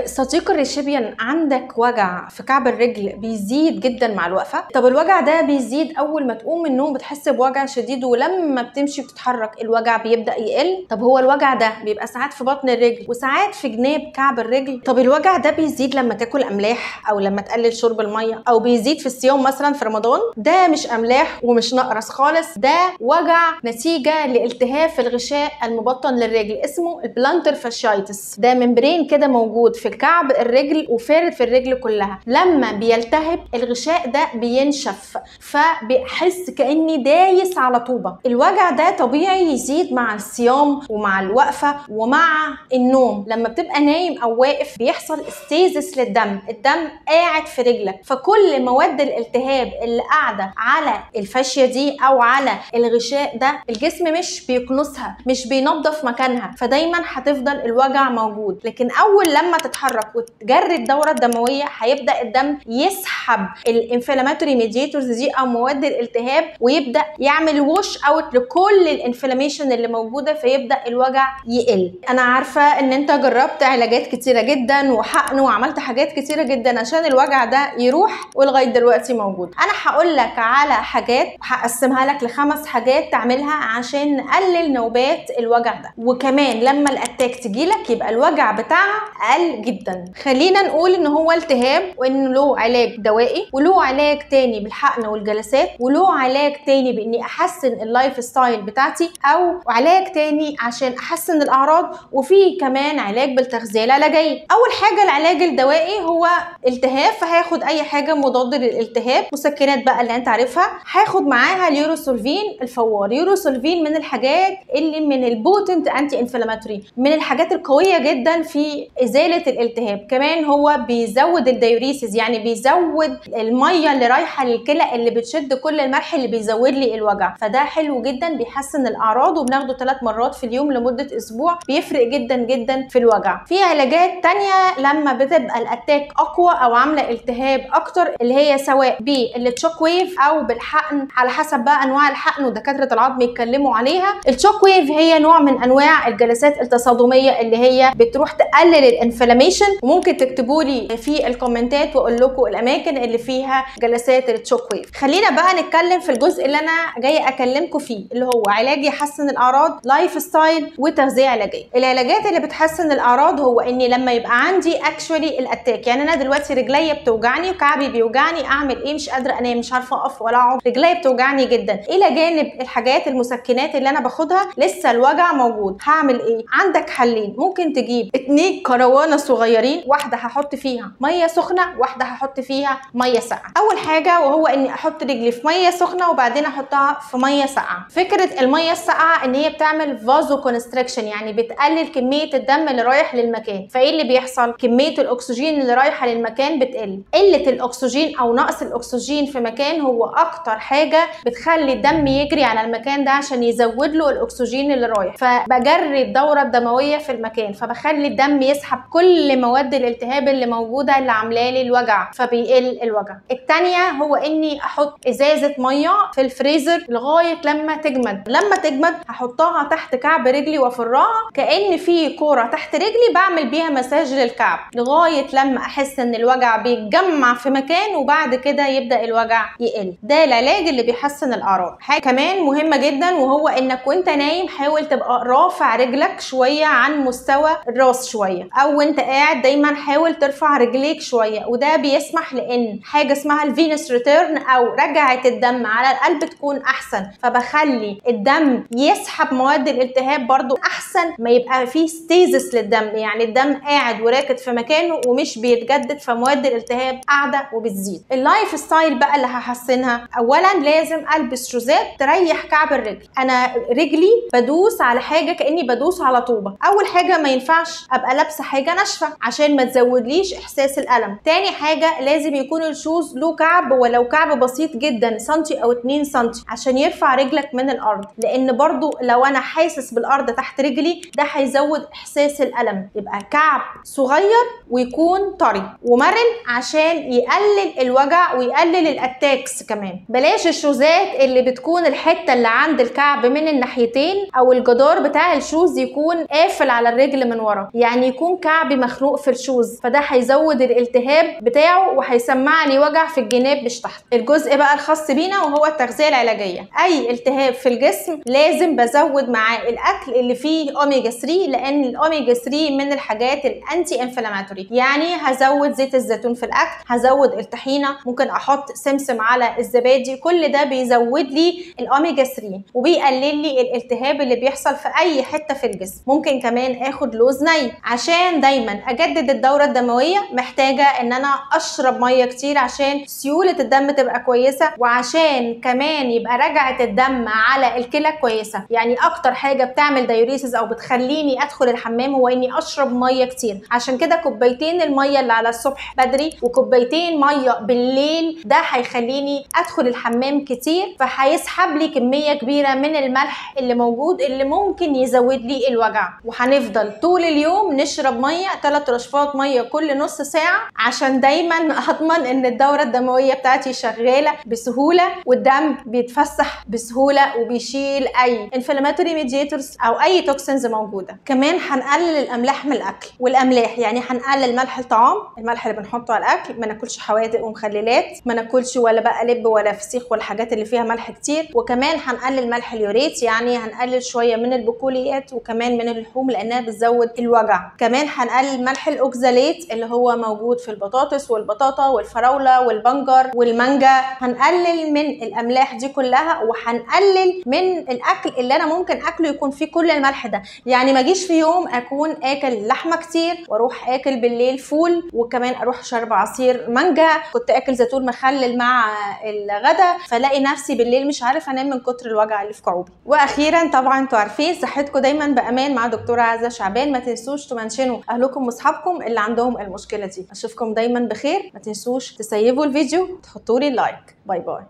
صديق الريشيبيان، عندك وجع في كعب الرجل بيزيد جدا مع الوقفه؟ طب الوجع ده بيزيد اول ما تقوم من النوم بتحس بوجع شديد، ولما بتمشي بتتحرك الوجع بيبدا يقل. طب هو الوجع ده بيبقى ساعات في بطن الرجل وساعات في جناب كعب الرجل. طب الوجع ده بيزيد لما تاكل املاح او لما تقلل شرب الميه، او بيزيد في الصيام مثلا في رمضان. ده مش املاح ومش نقرس خالص، ده وجع نتيجه لالتهاب في الغشاء المبطن للرجل اسمه البلانتر فاشيايتس. ده ممبرين كده موجود في كعب الرجل وفارد في الرجل كلها. لما بيلتهب الغشاء ده بينشف، فبحس كاني دايس على طوبه. الوجع ده طبيعي يزيد مع الصيام ومع الوقفه ومع النوم. لما بتبقى نايم او واقف بيحصل استيزس للدم، الدم قاعد في رجلك، فكل مواد الالتهاب اللي قاعده على الفاشيه دي او على الغشاء ده الجسم مش بيكنسها، مش بينظف مكانها، فدايما هتفضل الوجع موجود. لكن اول لما تتحرك وتجري الدوره الدمويه هيبدا الدم يسحب الانفلاماتوري ميدياتورز دي او مواد الالتهاب، ويبدا يعمل ووش اوت لكل الانفلاميشن اللي موجوده، فيبدا الوجع يقل. انا عارفه ان انت جربت علاجات كتيره جدا وحقن وعملت حاجات كتيره جدا عشان الوجع ده يروح، ولغايه دلوقتي موجود. انا هقول لك على حاجات هقسمها لك ل5 حاجات تعملها عشان نقلل نوبات الوجع ده، وكمان لما الاتاك تجيلك يبقى الوجع بتاعها اقل جدا. خلينا نقول ان هو التهاب وان له علاج دوائي، وله علاج تاني بالحقن والجلسات، وله علاج تاني باني احسن اللايف ستايل بتاعتي، او علاج تاني عشان احسن الاعراض، وفي كمان علاج بالتغذيه العلاجيه. اول حاجه العلاج الدوائي هو التهاب، فهاخد اي حاجه مضاد للالتهاب، مسكنات بقى اللي انت عارفها. هاخد معاها اليوروسولفين الفوار. يوروسولفين من الحاجات اللي من البوتنت انتي انفلاماتوري، من الحاجات القويه جدا في ازاله الالتهاب. كمان هو بيزود الديوريسيس، يعني بيزود الميه اللي رايحه للكلى اللي بتشد كل الملح اللي بيزود لي الوجع، فده حلو جدا بيحسن الاعراض، وبناخده 3 مرات في اليوم لمده اسبوع، بيفرق جدا جدا في الوجع. في علاجات تانية لما بتبقى الاتاك اقوى او عامله التهاب اكتر، اللي هي سواء بالتشوك ويف او بالحقن، على حسب بقى انواع الحقن ودكاتره العظم يتكلموا عليها. التشوك ويف هي نوع من انواع الجلسات التصادميه اللي هي بتروح تقلل الانفلاميشن، وممكن تكتبوا لي في الكومنتات واقول لكم الاماكن اللي فيها جلسات التشوك ويف. خلينا بقى نتكلم في الجزء اللي انا جايه اكلمكم فيه، اللي هو علاج يحسن الاعراض، لايف ستايل، وتغذيه علاجيه. العلاجات اللي بتحسن الاعراض هو اني لما يبقى عندي اكشولي الاتاك، يعني انا دلوقتي رجليا بتوجعني وكعبي بيوجعني، اعمل ايه؟ مش قادره انام، مش عارفه اقف ولا اقعد، رجليا بتوجعني جدا. الى جانب الحاجات المسكنات اللي انا باخدها لسه الوجع موجود، هعمل ايه؟ عندك حلين. ممكن تجيب 2 كروانه صغيرين، واحده هحط فيها ميه سخنه، واحده هحط فيها ميه ساقعه. اول حاجه وهو اني احط رجلي في ميه سخنه وبعدين احطها في ميه ساقعه. فكره الميه الساقعه ان هي بتعمل فازو كونستريكشن، يعني بتقلل كميه الدم اللي رايح للمكان، فايه اللي بيحصل؟ كميه الاكسجين اللي رايحه للمكان بتقل. قله الاكسجين او نقص الاكسجين في مكان هو اكتر حاجه بتخلي الدم يجري على المكان ده عشان يزود له الاكسجين اللي رايح، فبجري الدوره الدمويه في المكان، فبخلي الدم يسحب كل مواد الالتهاب اللي موجوده اللي عامله لي الوجع، فبيقل الوجع. الثانيه هو اني احط ازازه ميه في الفريزر لغايه لما تجمد. لما تجمد هحطها تحت كعب رجلي وافرها كأن في كوره تحت رجلي بعمل بيها مساج للكعب، لغايه لما احس ان الوجع بيتجمع في مكان، وبعد كده يبدا الوجع يقل. ده العلاج اللي بيحسن الاعراض. حاجه كمان مهمه جدا وهو انك وانت نايم حاول تبقى رافع رجلك شويه عن مستوى الراس شويه، او وانت قاعد دايما حاول ترفع رجليك شويه، وده بيسمح لان حاجه اسمها الفينس ريتيرن او رجعه الدم على القلب تكون احسن، فبخلي الدم يسحب مواد الالتهاب برضو احسن ما يبقى فيه ستيزس للدم، يعني الدم قاعد وراكد في مكانه ومش بيتجدد، فمواد الالتهاب قاعده وبتزيد. اللايف ستايل بقى اللي هحسنها، اولا لازم البس شوزات تريح كعب الرجل. انا رجلي بدوس على حاجه كاني بدوس على طوبه. اول حاجه ما ينفعش ابقى لابسه حاجه ناشفه عشان ما تزودليش احساس الالم. تاني حاجه لازم يكون الشوز له كعب، ولو كعب بسيط جدا سنتي او 2 سنتي، عشان يرفع رجلك من الارض، لان برضو لو انا حاسس بالارض تحت رجلي ده هيزود احساس الالم. يبقى كعب صغير ويكون طري ومرن عشان يقلل الوجع ويقلل الاتاكس. كمان بلاش الشوزات اللي بتكون الحته اللي عند الكعب من الناحيتين او الجدار بتاع الشوز يكون قافل على الرجل من ورا، يعني يكون كعبي مخنوق في الشوز، فده هيزود الالتهاب بتاعه وهيسمع لي وجع في الجناب مش تحت. الجزء بقى الخاص بينا وهو التغذيه العلاجيه. اي التهاب في الجسم لازم بزود معاه الاكل اللي فيه اوميجا 3، لان الاوميجا 3 من الحاجات الانتي انفلاماتوري. يعني هزود زيت الزيتون في الاكل، هزود الطحينه، ممكن احط سمسم على الزبادي، كل ده بيزود لي الاوميجا 3 وبيقلل لي الالتهاب اللي بيحصل في اي حته في الجسم. ممكن كمان اخد لوز ني. عشان دايما اجدد الدوره الدمويه محتاجه ان انا اشرب ميه كتير عشان سيوله الدم تبقى كويسه، وعشان كمان يبقى رجعه الدم على الكلى كويسه. يعني اكتر حاجه بتعمل دايوريسيس او بتخليني ادخل الحمام هو اني اشرب ميه كتير. عشان كده كوبايتين الميه اللي على الصبح بدري وكوبايتين ميه بالليل ده هيخليني ادخل الحمام كتير، فهيسحب لي كميه كبيره من الملح اللي موجود اللي ممكن يزود لي الوجع. وهنفضل طول اليوم نشرب ميه 3 رشفات ميه كل نص ساعه عشان دايما اضمن ان الدوره الدمويه بتاعتي شغاله بسهوله والدم بيتفسح بسهوله وبيشيل اي انفلاماتوري ميدياتورز او اي توكسينز موجوده. كمان هنقلل الاملاح من الاكل، والاملاح يعني هنقلل ملح الطعام، الملح اللي بنحطه على الاكل، ما ناكلش حوادق ومخللات، ما ناكلش ولا بقى لب ولا فسيخ والحاجات اللي فيها ملح كتير. وكمان هنقلل ملح اليوريت، يعني هنقلل شويه من البقوليات وكمان من اللحوم لانها بتزود الوجع. كمان هنقلل ملح الاوكزاليت اللي هو موجود في البطاطس والبطاطا والفراوله والبنجر والمانجا. هنقلل من الاملاح دي كلها، وهنقلل من الاكل اللي انا ممكن اكله يكون فيه كل الملح ده. يعني ما اجيش في يوم اكون اكل لحمه كتير واروح اكل بالليل فول وكمان اروح شرب عصير مانجا، كنت اكل زيتون مخلل مع الغدا، فلاقي نفسي بالليل مش عارف انام من كتر الوجع اللي في كعوبي. واخيرا طبعا انتوا عارفين صحتكم دايما بامان مع دكتوره عزه شعبان. ما تنسوش تمنشنوا اهلكم واصحابكم اللي عندهم المشكله دي. اشوفكم دايما بخير. ما تنسوش تسيبوا الفيديو وتحطوا لي لايك. باي باي.